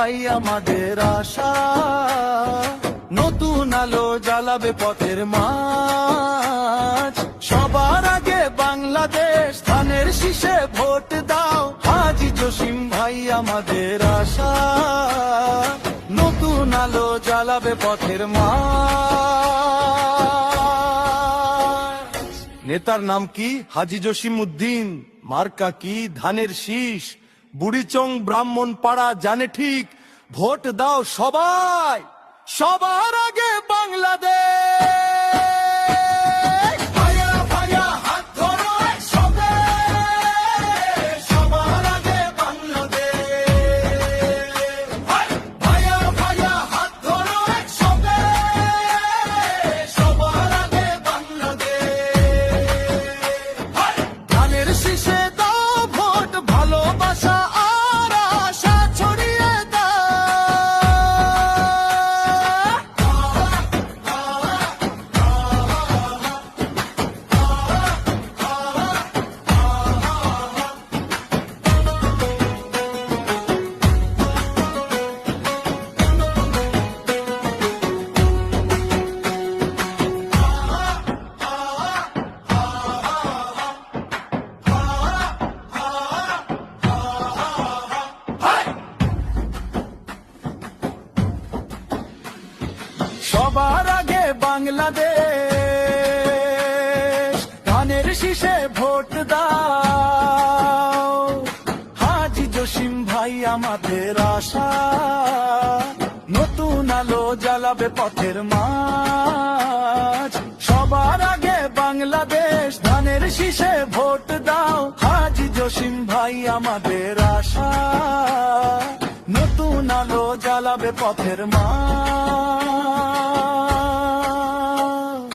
ভাই আমাদের আশা, নতুন আলো জ্বালাবে পথের মাঝ। সবার আগে বাংলাদেশ, ধানের শীষে ভোট দাও। হাজী জসিম ভাই আমাদের আশা, নতুন আলো জ্বালাবে পথের মাঝ। নেতার নাম কি? হাজী জসিম উদ্দিন। মার্কা কি? ধানের শীষ। বুড়িচং ব্রাহ্মণপাড়া জানে ঠিক, ভোট দাও সবাই, সবার আগে বাংলাদেশ। ভাইয়া ভাইয়া হাত ধরো একসাথে, সবার আগে বাংলাদেশ। ভাইয়া ভাইয়া হাত ধরো একসাথে, সবার আগে বাংলাদেশ। ধানের শীষে দাও ভোট, ভালোবাসা আর আশা ছড়িয়ে দাও। সবার আগে বাংলাদেশ, ধানের শীষে ভোট দাও। হাজী জসিম ভাই আমাদের আশা, নতুন আলো জ্বালাবে পথের মাঝ। সবার আগে বাংলাদেশ, ধানের শীষে ভোট দাও। হাজী জসিম ভাই আমাদের আশা, নতুন আলো জ্বালাবে পথের মাঝ।